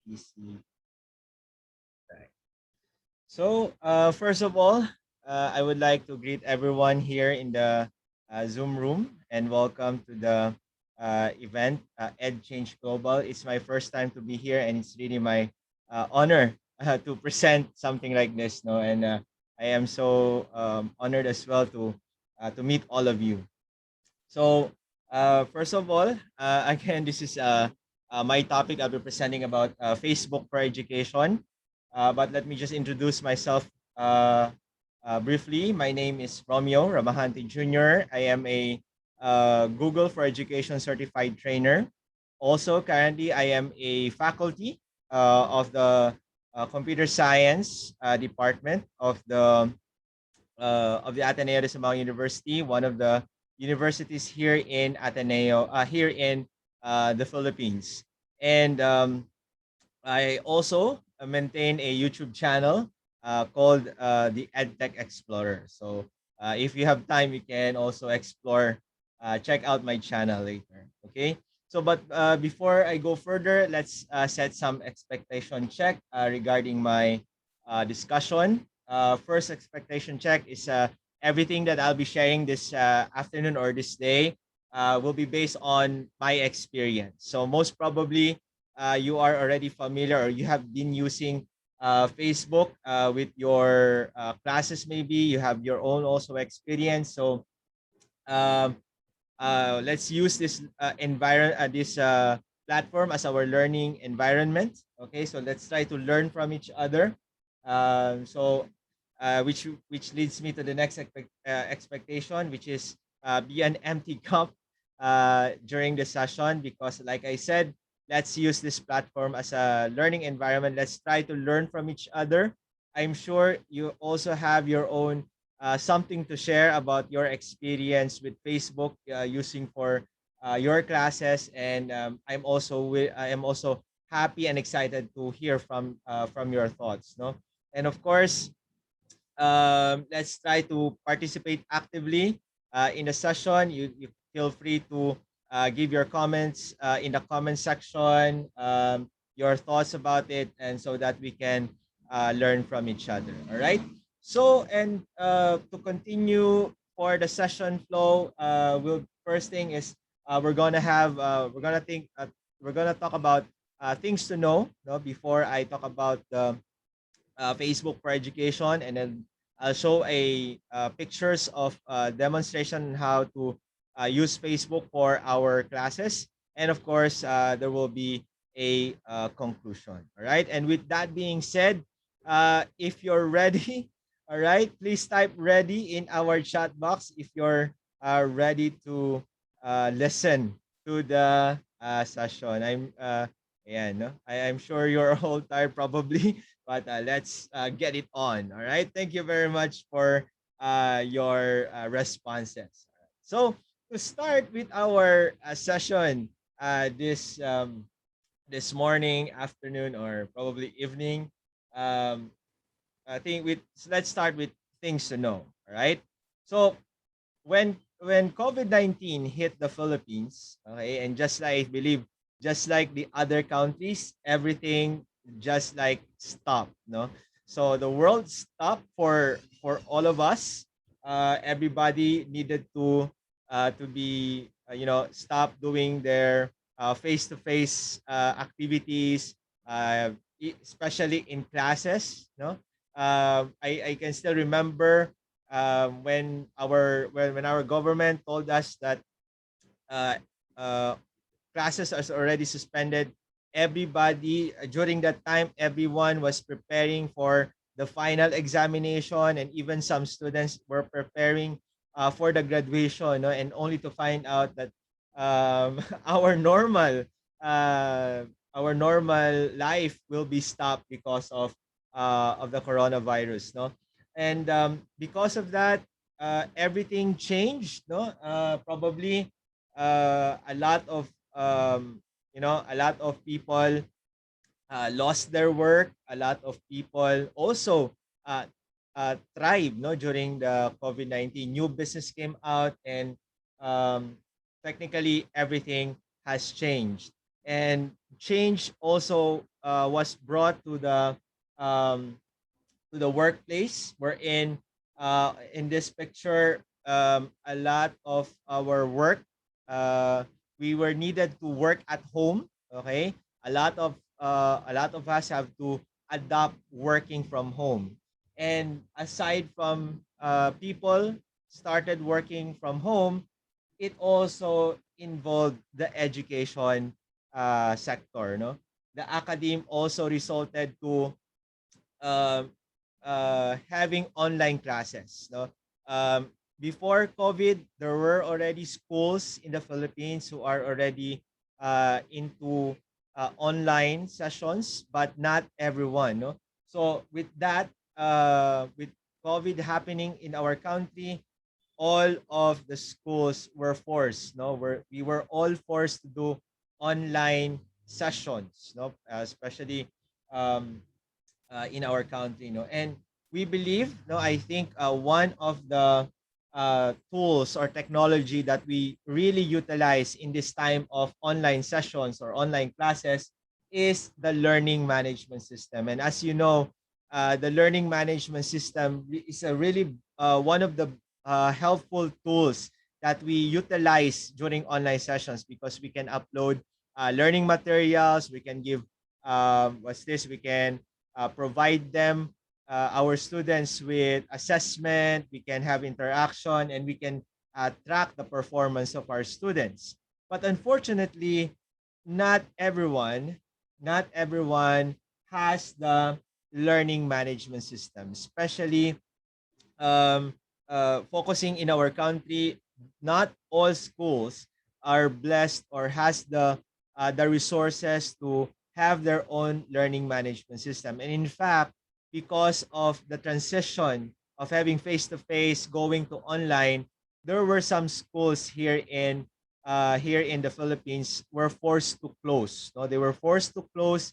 PC. Right. So, first of all, I would like to greet everyone here in the Zoom room and welcome to the event, EdChangeGlobal. It's my first time to be here, and it's really my honor to present something like this. No, and I am so honored as well to meet all of you. So, first of all, again, this is my topic. I'll be presenting about Facebook for education. But let me just introduce myself briefly. My name is Romeo Ramahante Jr. I am a Google for Education certified trainer. Also, currently, I am a faculty of the computer science department of the Ateneo de Samang University, one of the universities here in Ateneo, here in the Philippines. And I also maintain a YouTube channel called the EdTech Explorer. So if you have time, you can also explore, check out my channel later. Okay. So, but before I go further, let's set some expectation check regarding my discussion. First expectation check is everything that I'll be sharing this afternoon or this day will be based on my experience. So most probably, you are already familiar or you have been using Facebook with your classes. Maybe you have your own also experience. So um, let's use this this platform as our learning environment. Okay, so let's try to learn from each other. So which leads me to the next expectation, which is be an empty cup during the session, because like I said, let's use this platform as a learning environment. Let's try to learn from each other. I'm sure you also have your own something to share about your experience with Facebook using for your classes, and I am also happy and excited to hear from your thoughts. No, and of course, let's try to participate actively in the session. You feel free to give your comments in the comment section, your thoughts about it, and so that we can learn from each other. All right. So, and to continue for the session flow, we'll first thing is we're gonna talk about things to know. No, before I talk about the Facebook for education, and then I'll show a pictures of demonstration on how to use Facebook for our classes, and of course there will be a conclusion. All right, and with that being said, if you're ready, all right, please type ready in our chat box if you're ready to listen to the session. Yeah, no, I'm sure you're all tired probably, but let's get it on. All right. Thank you very much for your responses. So to start with our session this morning, afternoon, or probably evening, um, I think let's start with things to know. All right. So when COVID-19 hit the Philippines, okay, and just like I believe, just like the other countries, everything just like stopped, no. So the world stopped for all of us. Everybody needed to be stop doing their face-to-face activities, especially in classes. No, I can still remember when our government told us that uh, uh, classes are already suspended. Everybody during that time, everyone was preparing for the final examination, and even some students were preparing for the graduation. No? And only to find out that our normal uh, our normal life will be stopped because of the coronavirus. No, and because of that, everything changed. No, probably a lot of a lot of people lost their work. A lot of people also thrive, no, during the COVID-19. New business came out, and um, technically everything has changed. And change also was brought um, to the workplace. Wherein in this picture, a lot of our work, uh, we were needed to work at home. Okay, a lot of us have to adopt working from home. And aside from people started working from home, it also involved the education sector. No, the academe also resulted to um, having online classes. No, before COVID, there were already schools in the Philippines who are already into online sessions, but not everyone. No, so with that, with COVID happening in our country, all of the schools were forced. No, we were all forced to do online sessions. No, especially um, in our country. No, and we believe, no, I think one of the tools or technology that we really utilize in this time of online sessions or online classes is the learning management system. And as you know, the learning management system is a really one of the helpful tools that we utilize during online sessions, because we can upload learning materials, we can give what's this we can provide them, our students, with assessment, we can have interaction, and we can track the performance of our students. But unfortunately, not everyone, not everyone has the learning management system, especially um, focusing in our country. Not all schools are blessed or has the resources to have their own learning management system. And in fact, because of the transition of having face to face going to online, there were some schools here in the Philippines were forced to close. No, they were forced to close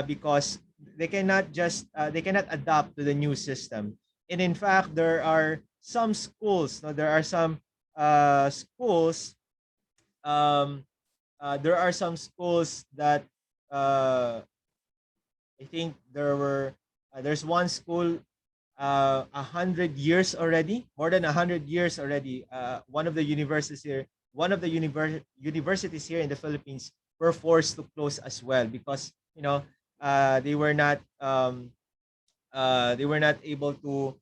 because they cannot adapt to the new system. And in fact, there are some schools, no, there are some schools, um, there are some schools that uh, I think there's one school 100 years already, more than 100 years already. One of the universities here in the Philippines were forced to close as well, because they were not they were not able to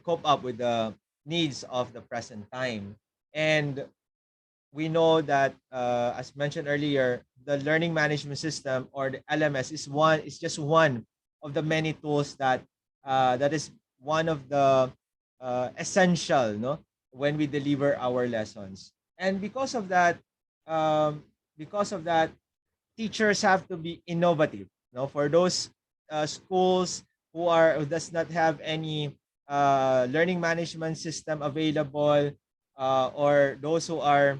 cope up with the needs of the present time. And we know that, as mentioned earlier, the learning management system, or the LMS, is just one of the many tools that is one of the essential, no, when we deliver our lessons. And um, because of that, teachers have to be innovative. No, for those schools who does not have any learning management system available, or those who are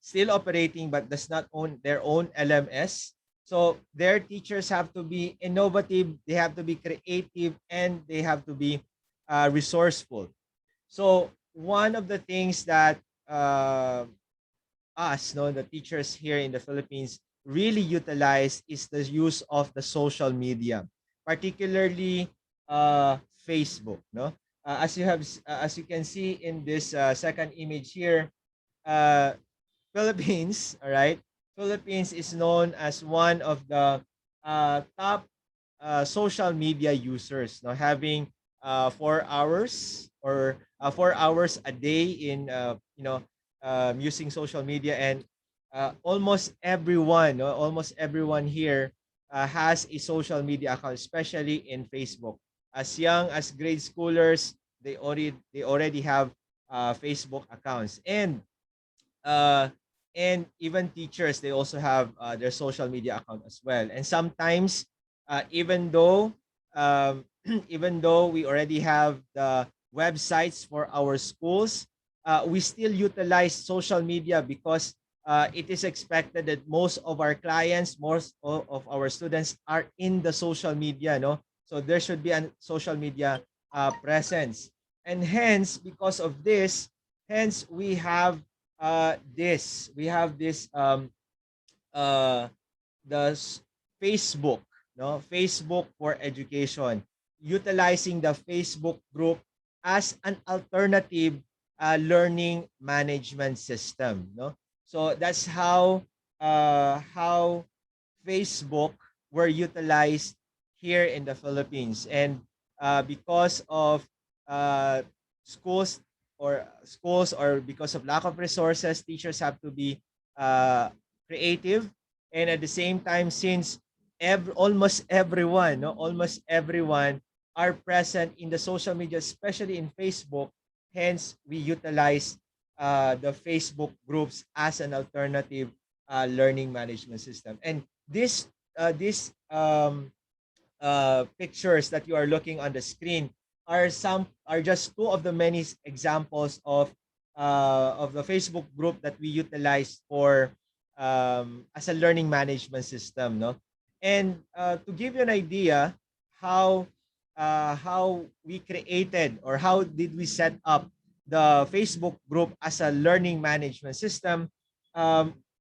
still operating but does not own their own LMS. So their teachers have to be innovative, they have to be creative, and they have to be resourceful. So one of the things that us, no, the teachers here in the Philippines really utilize is the use of the social media, particularly Facebook. No, as you can see in this second image here, uh, Philippines, all right, Philippines is known as one of the top social media users. Now, having 4 hours or 4 hours a day in using social media, and almost everyone here has a social media account, especially in Facebook. As young as grade schoolers, they already have Facebook accounts. Uh, and even teachers, they also have their social media account as well. And sometimes, even though even though we already have the websites for our schools, we still utilize social media, because it is expected that most of our clients, of our students are in the social media, no? So there should be a social media presence. And hence, because of this, hence we have this uh, the Facebook, no, Facebook for education, utilizing the Facebook group as an alternative learning management system, no. So that's how Facebook were utilized here in the Philippines. And because of uh, schools schools, or because of lack of resources, teachers have to be uh, creative. And at the same time, since almost everyone, no, almost everyone are present in the social media, especially in Facebook, hence we utilize the Facebook groups as an alternative learning management system. And this pictures that you are looking on the screen are just two of the many examples of the Facebook group that we utilize for as a learning management system, no. And to give you an idea how we created, or how did we set up the Facebook group as a learning management system.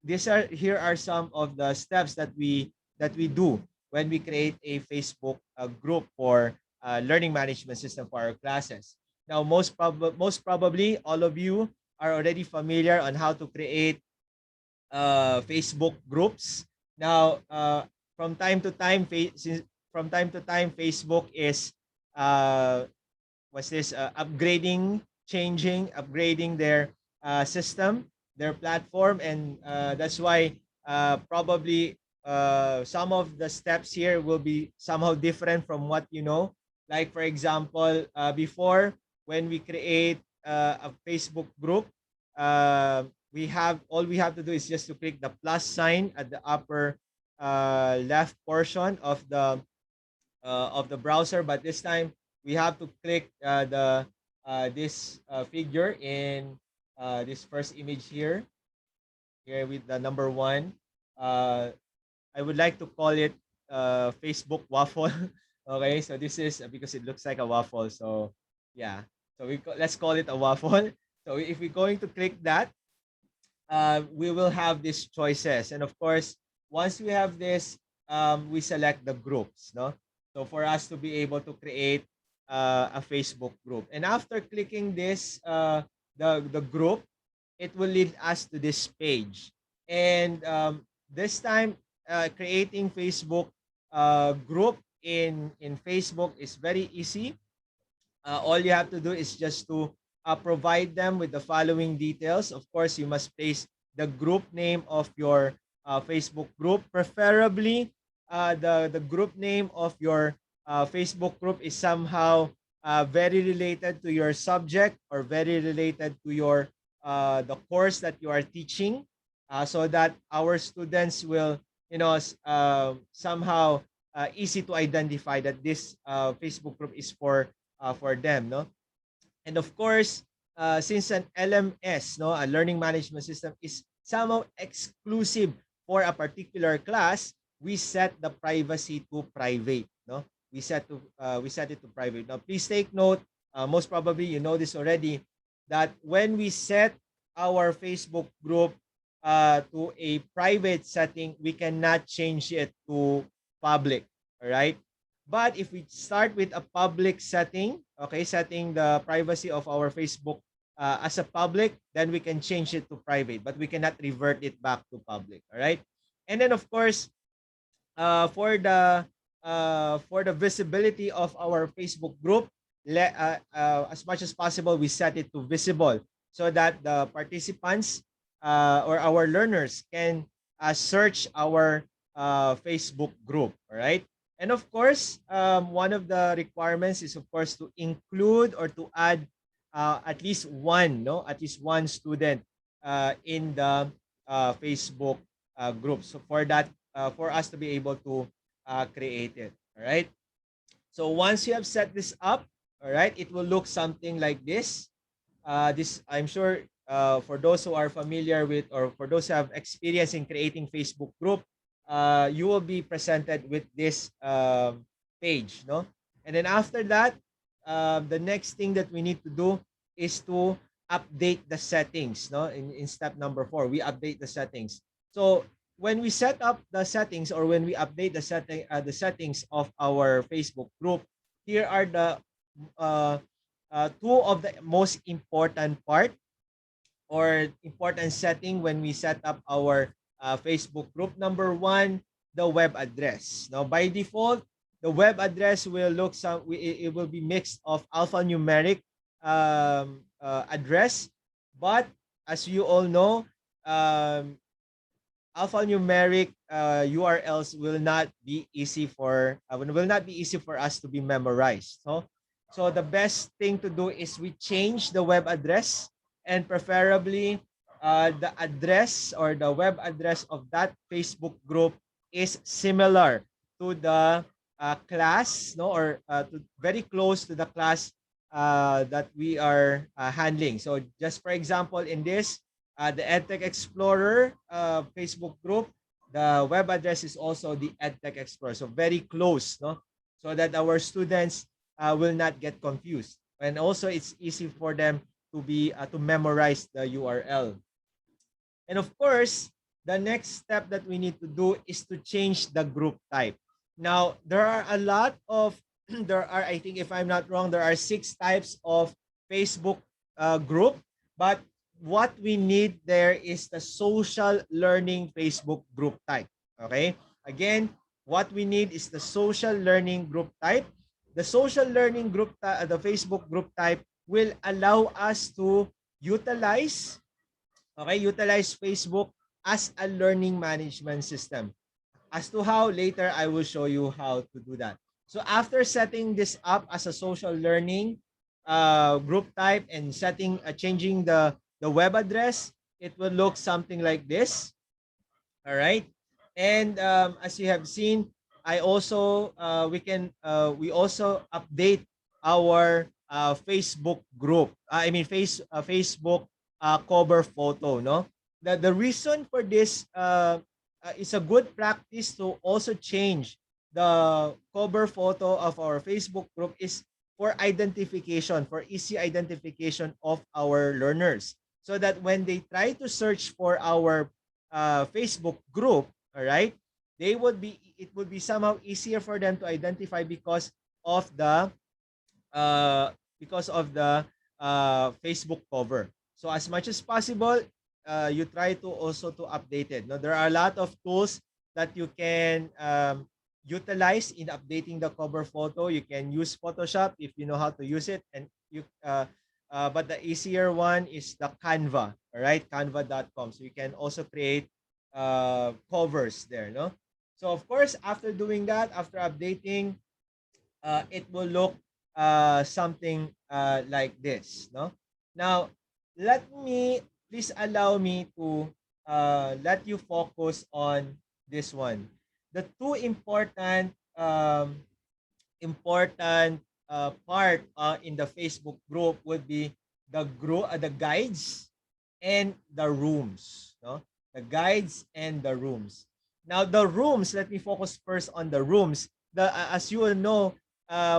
Here are some of the steps that we do when we create a Facebook group for learning management system for our classes. Now, most probably, all of you are already familiar on how to create Facebook groups. Now, from time to time, Facebook is uh, upgrading their system, their platform. And that's why probably some of the steps here will be somehow different from what you know. Like, for example, before, when we create a Facebook group, we have to do is just to click the plus sign at the upper left portion of the browser. But this time we have to click the this figure in this first image here with the number one. uh, I would like to call it Facebook waffle. Okay, so this is because it looks like a waffle. So yeah, so let's call it a waffle. So if we're going to click that, we will have these choices. And of course, once we have this, we select the groups, no? So for us to be able to create a Facebook group. And after clicking this, the group, it will lead us to this page. And this time, creating Facebook group in Facebook is very easy. All you have to do is just to provide them with the following details. Of course, you must place the group name of your Facebook group. Preferably, the group name of your Facebook group is somehow very related to your subject, or very related to your the course that you are teaching, so that our students will, somehow easy to identify that this Facebook group is for them, no. And of course, since an LMS, no, a learning management system, is somehow exclusive for a particular class, we set the privacy to private, no. We set it to private. Now, please take note. Most probably, you know this already, that when we set our Facebook group to a private setting, we cannot change it to public. All right. But if we start with a public setting, okay, setting the privacy of our Facebook as a public, then we can change it to private, but we cannot revert it back to public. All right. And then, of course, uh, for the for the visibility of our Facebook group, as much as possible, we set it to visible, so that the participants or our learners can search our Facebook group. All right. And of course, one of the requirements is, of course, to include or to add at least one, no, at least one student in the Facebook group. So for that, for us to be able to create it. All right. So once you have set this up, all right, it will look something like this. This, I'm sure, for those who are familiar with, or for those who have experience in creating Facebook group, you will be presented with this page, no? And then after that, the next thing that we need to do is to update the settings, no? In step number 4, we update the settings. So when we set up the settings, or when we update the settings of our Facebook group, here are the uh, two of the most important part or important setting when we set up our Facebook group. Number one, the web address. Now, by default, the web address will look it will be mixed of alphanumeric address, but as you all know, um, alphanumeric URLs will not be easy for us to be memorized. So the best thing to do is we change the web address, and preferably the address or the web address of that Facebook group is similar to the class, no, or very close to the class that we are handling. So just for example, in this the EdTech Explorer Facebook group, the web address is also the EdTech Explorer. So very close, no? So that our students will not get confused. And also it's easy for them to memorize the URL. And of course, the next step that we need to do is to change the group type. Now, there are a lot of, I think if I'm not wrong, there are 6 types of Facebook group. But what we need there is the social learning Facebook group type. Okay? Again, what we need is the social learning group type. The social learning group, the Facebook group type will allow us to utilize Facebook as a learning management system. As to how, later I will show you how to do that. So after setting this up as a social learning group type and changing the web address, it will look something like this. All right. And as you have seen, I also we also update our Facebook group. Facebook cover photo. No, the reason for this is a good practice to also change the cover photo of our Facebook group is for identification, for easy identification of our learners, so that when they try to search for our Facebook group, all right, it would be somehow easier for them to identify of the uh, because of the Facebook cover. So as much as possible, you try to also to update it. Now, there are a lot of tools that you can utilize in updating the cover photo. You can use Photoshop if you know how to use it, and but the easier one is the Canva, all right, canva.com. So you can also create covers there, no? So of course, after doing that, after updating, it will look something like this, no? Now, please allow me to let you focus on this one. The two important part in the Facebook group would be the guides and the rooms, no? The guides and the rooms. Now, the rooms, let me focus first on the rooms. As you all know,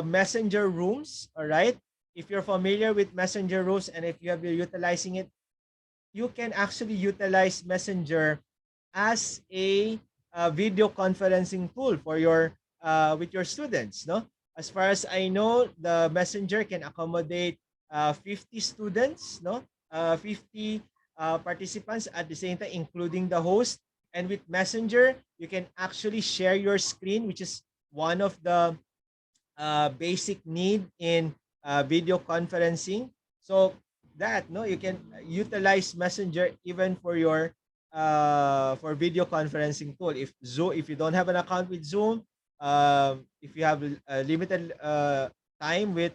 messenger rooms, all right? If you're familiar with messenger rooms and if you have been utilizing it, you can actually utilize messenger as a video conferencing tool for your with your students, no? As far as I know, the messenger can accommodate 50 students, no? 50 participants at the same time, including the host. And with messenger, you can actually share your screen, which is one of the basic need in video conferencing. So that, no, you can utilize messenger even for your for video conferencing tool. If you don't have an account with Zoom, if you have a limited time with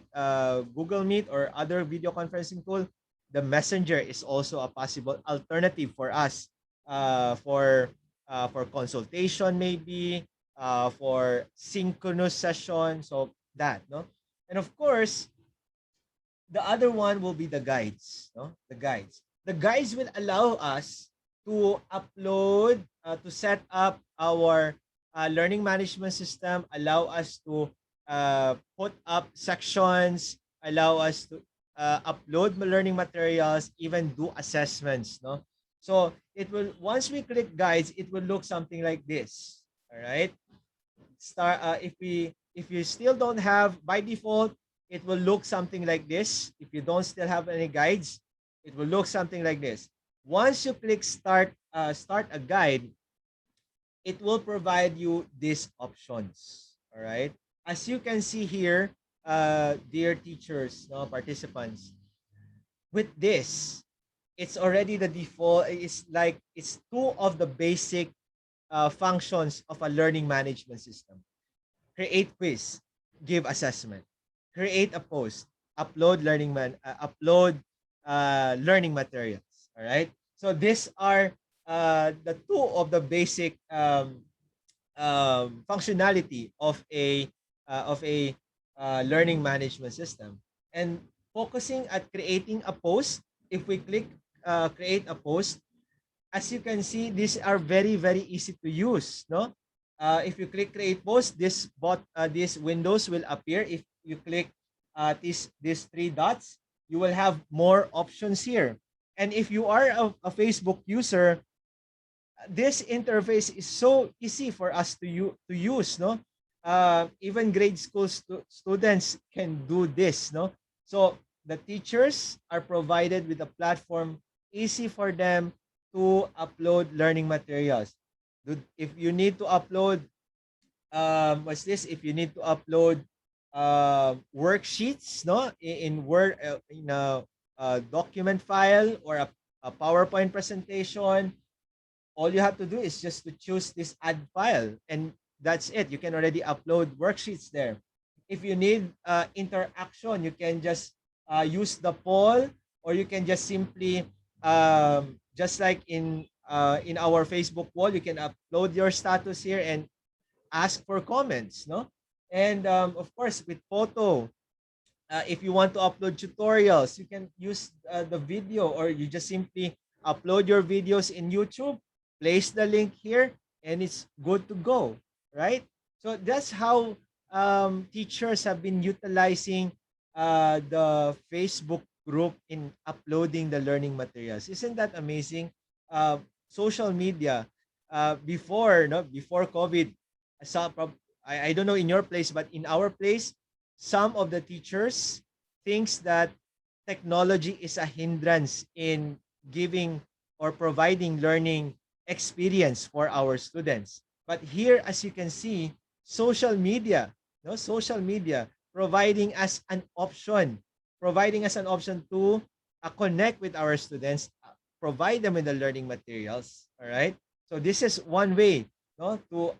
Google Meet or other video conferencing tool, the messenger is also a possible alternative for us for consultation, maybe for synchronous session. So that, no? And of course, the other one will be the guides, no? The guides will allow us to upload, to set up our learning management system, allow us to put up sections, allow us to upload learning materials, even do assessments, no? So it will, once we click guides, it will look something like this. All right. Start if you still don't have, by default, it will look something like this. If you don't still have any guides, it will look something like this. Once you click start a guide, it will provide you these options. All right. As you can see here, dear teachers, no participants, with this, it's already the default. It's like it's two of the basic functions of a learning management system. Create quiz, give assessment, create a post, upload learning materials. All right. So these are the two of the basic functionality of a learning management system. And focusing at creating a post, if we click create a post, as you can see, these are very easy to use. No, if you click create post, these windows will appear. If you click these three dots, you will have more options here. And if you are a Facebook user, this interface is so easy for us to use. No, even grade school students can do this. No, so the teachers are provided with a platform easy for them to upload learning materials. If you need to upload what's this if you need to upload worksheets, no, in word, in a document file, or a PowerPoint presentation, all you have to do is just to choose this add file, and that's it. You can already upload worksheets there. If you need interaction, you can just use the poll, or you can just simply just like in our Facebook wall, you can upload your status here and ask for comments, no. And of course, with photo, if you want to upload tutorials, you can use the video, or you just simply upload your videos in YouTube, place the link here, and it's good to go, right? So that's how teachers have been utilizing the Facebook group in uploading the learning materials. Isn't that amazing? Social media, before COVID, I saw, I don't know in your place, but in our place, some of the teachers thinks that technology is a hindrance in giving or providing learning experience for our students. But here, as you can see, social media, no, social media providing us an option to connect with our students, provide them with the learning materials. All right. So this is one way, no, to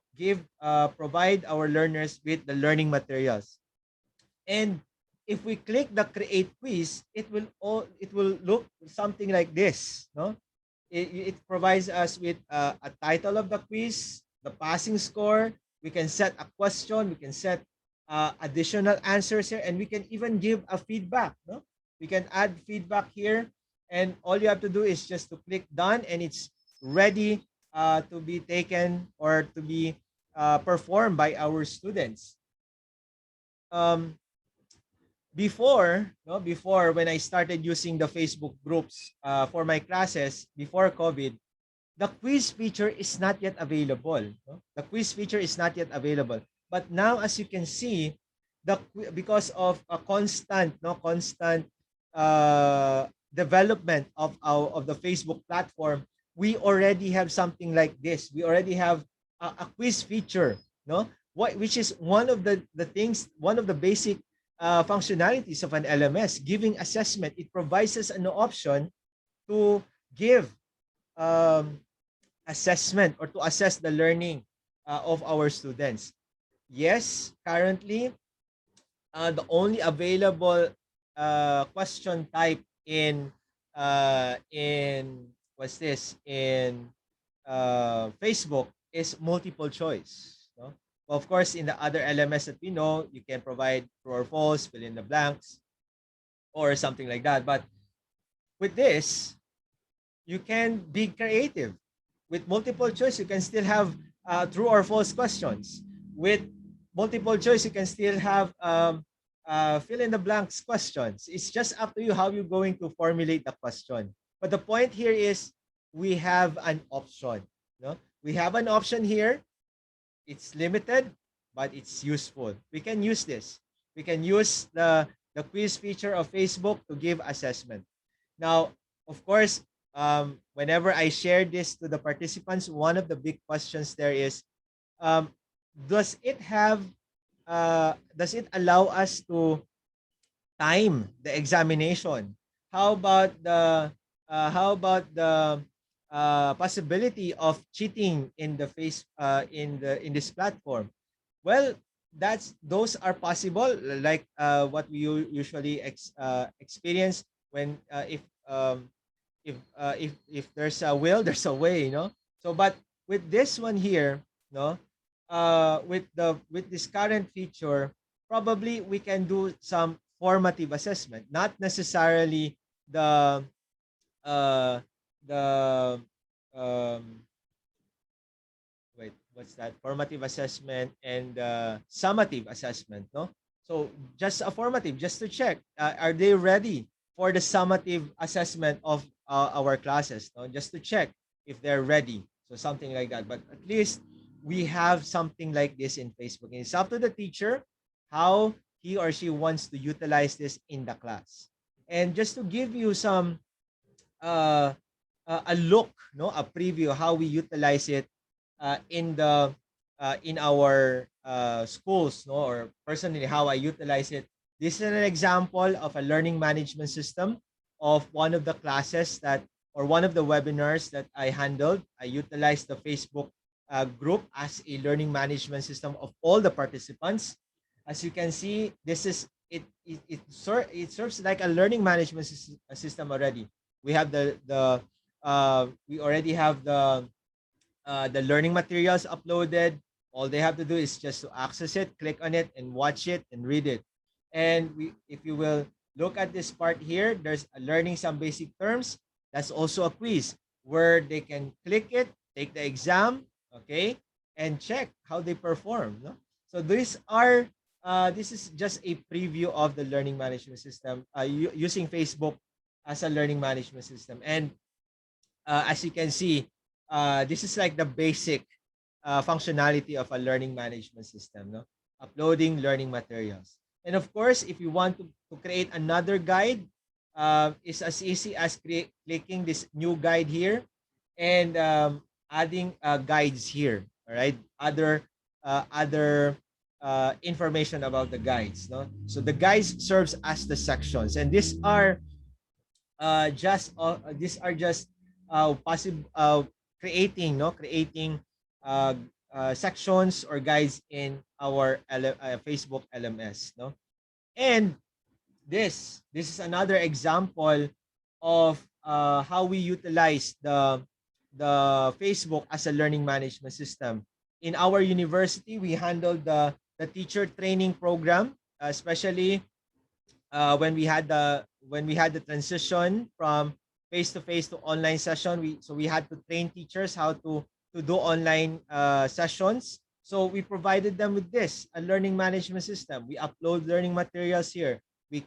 provide our learners with the learning materials. And if we click the create quiz, it will look something like this. No, it provides us with a title of the quiz, the passing score. We can set a question. We can set additional answers here, and we can even give a feedback. No, we can add feedback here, and all you have to do is just to click done, and it's ready to be taken or to be performed by our students. Um, before when I started using the Facebook groups for my classes before COVID, the quiz feature is not yet available. No? The quiz feature is not yet available. But now, as you can see, because of a constant development of the Facebook platform, we already have something like this. We already have a quiz feature, no? Which is one of the basic functionalities of an LMS, giving assessment. It provides us an option to give assessment, or to assess the learning of our students. Yes, currently, the only available question type in what's this in Facebook is multiple choice. No? Of course, in the other LMS that we know, you can provide true or false, fill in the blanks, or something like that. But with this, you can be creative. With multiple choice, you can still have true or false questions. With multiple choice, you can still have fill in the blanks questions. It's just up to you how you're going to formulate the question. But the point here is we have an option. No, we have an option here. It's limited, but it's useful. We can use this. We can use the quiz feature of Facebook to give assessment. Now, of course, whenever I share this to the participants, one of the big questions there is, um, does it have does it allow us to time the examination? How about the possibility of cheating in the face in this platform? Well, those are possible, like what we usually experience when if there's a will, there's a way, So, but with this one here, no, with this current feature, probably we can do some formative assessment, not necessarily the uh, the um, wait, what's that? Formative assessment and summative assessment, no? So just a formative, just to check, are they ready for the summative assessment of our classes, no? Just to check if they're ready. So something like that. But at least we have something like this in Facebook. And it's up to the teacher how he or she wants to utilize this in the class. And just to give you some uh, a look, no, a preview how we utilize it in our schools, no, or personally how I utilize it. This is an example of a learning management system of one of the classes that or one of the webinars that I handled. I utilized the Facebook group as a learning management system of all the participants. As you can see, this is it serves like a learning management system already. We have we already have the learning materials uploaded. All they have to do is just to access it, click on it, and watch it and read it. And if you will look at this part here, there's learning some basic terms. That's also a quiz where they can click it, take the exam, okay, and check how they perform. No? So this is just a preview of the learning management system using Facebook as a learning management system. And as you can see, this is like the basic functionality of a learning management system, no? Uploading learning materials. And of course, if you want to create another guide, it's as easy as clicking this new guide here and adding guides here. All right, other information about the guides. No, so the guides serves as the sections, and these are just possible creating uh, sections or guides in our Facebook LMS, no. And this is another example of how we utilize the Facebook as a learning management system. In our university, we handle the teacher training program, especially when we had the transition from face to face to online session. We had to train teachers how to do online sessions. So we provided them with this a learning management system. We upload learning materials here. We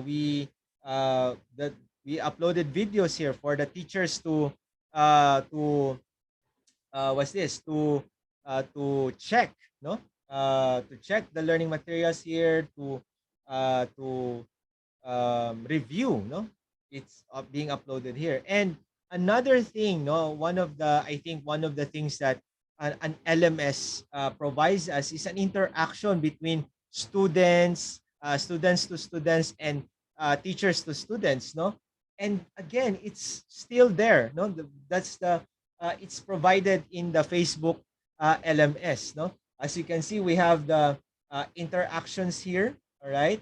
we that we uploaded videos here for the teachers to what's this to check, no, to check the learning materials here, to review, no, it's being uploaded here. And another thing, no, one of the things that an LMS provides us is an interaction between students to students, and teachers to students, no. And again, it's still there, no. That's the it's provided in the Facebook LMS, no. As you can see, we have the interactions here. All right,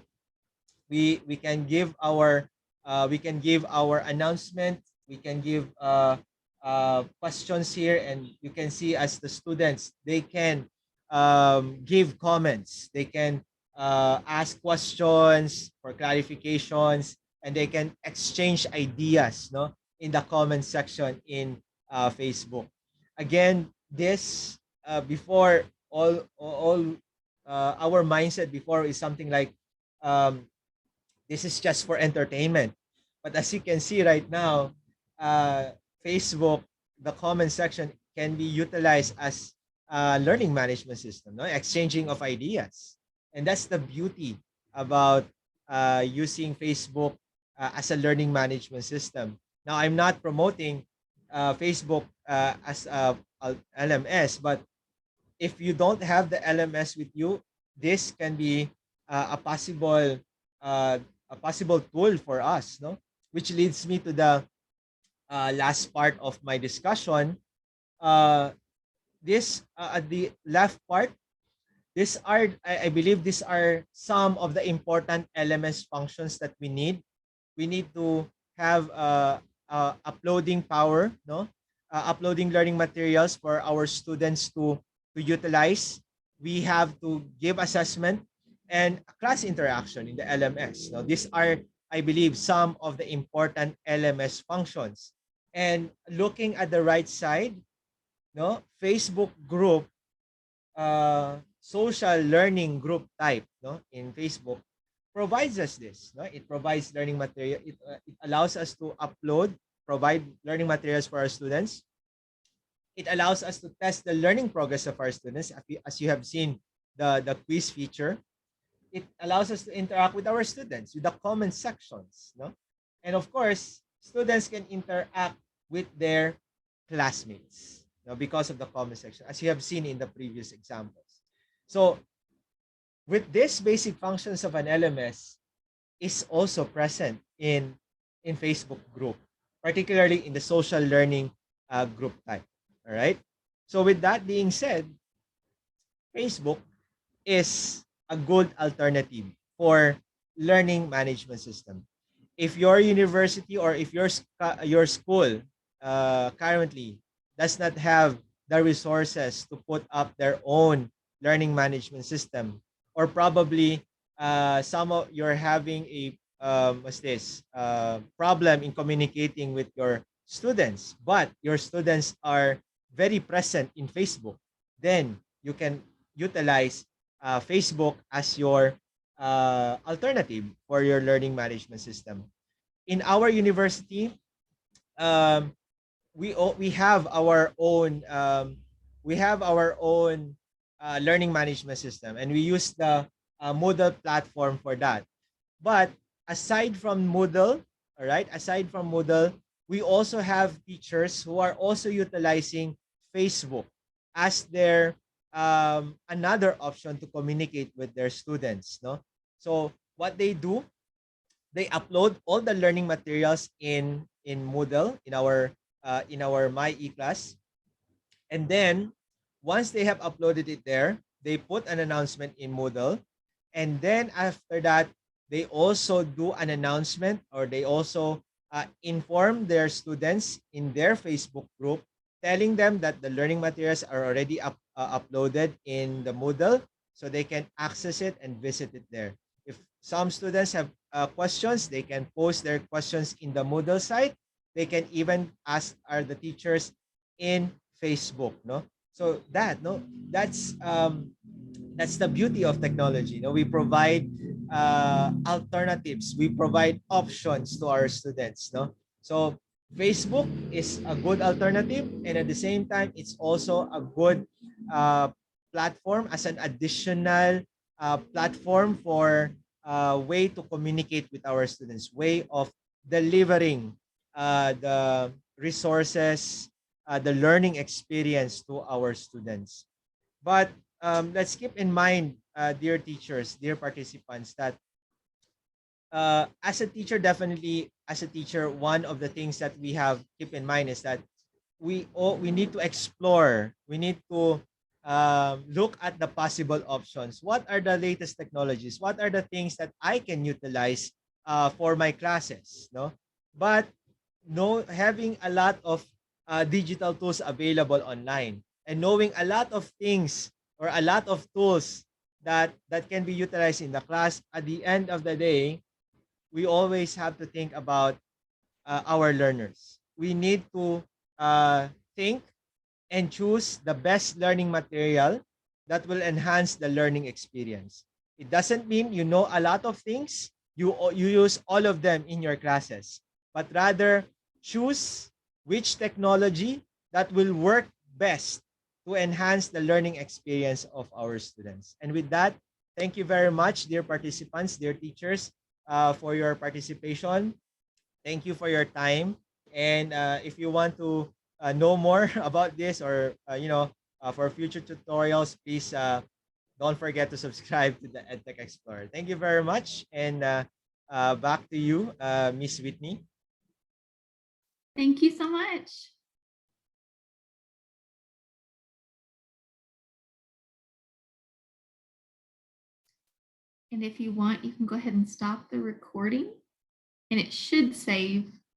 we can give our announcement. We can give questions here, and you can see as the students they can give comments, they can ask questions for clarifications, and they can exchange ideas, no, in the comment section in Facebook. Again, this before all our mindset before is something like um, this is just for entertainment. But as you can see right now, uh, Facebook, the comment section can be utilized as a learning management system, no? Exchanging of ideas. And that's the beauty about using Facebook as a learning management system. Now, I'm not promoting Facebook as a LMS, but if you don't have the LMS with you, this can be uh, a possible uh, a possible tool for us, no? Which leads me to the last part of my discussion. Uh, this At the left part, these are I believe these are some of the important LMS functions that we need. We need to have uploading power, no? Uploading learning materials for our students to utilize. We have to give assessment and class interaction in the LMS. Now, these are, I believe, some of the important LMS functions. And looking at the right side, no, Facebook group, social learning group type, no, in Facebook provides us this. No? It provides learning material. It allows us to upload, provide learning materials for our students. It allows us to test the learning progress of our students. As you have seen the quiz feature, it allows us to interact with our students with the comment sections. No? And of course, students can interact with their classmates, no, because of the comment section, as you have seen in the previous examples. So with these basic functions of an LMS, is also present in Facebook group, particularly in the social learning group type. All right. So with that being said, Facebook is a good alternative for learning management system. If your university or if your school currently does not have the resources to put up their own learning management system, or probably some of you're having a what's this problem in communicating with your students, but your students are very present in Facebook, then you can utilize Facebook as your alternative for your learning management system. In our university, um, we have our own learning management system, and we use the Moodle platform for that. But aside from Moodle, all right, aside from Moodle, we also have teachers who are also utilizing Facebook as their another option to communicate with their students. No, so what they do, they upload all the learning materials in Moodle in our My eClass, and then once they have uploaded it there, they put an announcement in Moodle. And then after that, they also do an announcement, or they also inform their students in their Facebook group, telling them that the learning materials are already uploaded in the Moodle, so they can access it and visit it there. If some students have questions, they can post their questions in the Moodle site. They can even ask the teachers in Facebook, no? So that's the beauty of technology. We provide alternatives. We provide options to our students. No, so Facebook is a good alternative, and at the same time, it's also a good uh, platform as an additional platform for way to communicate with our students, way of delivering the resources, the learning experience to our students. But let's keep in mind, dear teachers, dear participants, that as a teacher, definitely as a teacher, one of the things that we have keep in mind is that we need to explore. We need to look at the possible options. What are the latest technologies? What are the things that I can utilize for my classes? No, but no, having a lot of digital tools available online, and knowing a lot of things or a lot of tools that can be utilized in the class, at the end of the day, we always have to think about our learners. We need to think and choose the best learning material that will enhance the learning experience. It doesn't mean you know a lot of things, you use all of them in your classes, but rather choose which technology that will work best to enhance the learning experience of our students. And with that, thank you very much, dear participants, dear teachers, for your participation. Thank you for your time. And if you want to know more about this, or for future tutorials, please don't forget to subscribe to the EdTech Explorer. Thank you very much. And back to you, Miss Whitney. Thank you so much. And if you want, you can go ahead and stop the recording, and it should save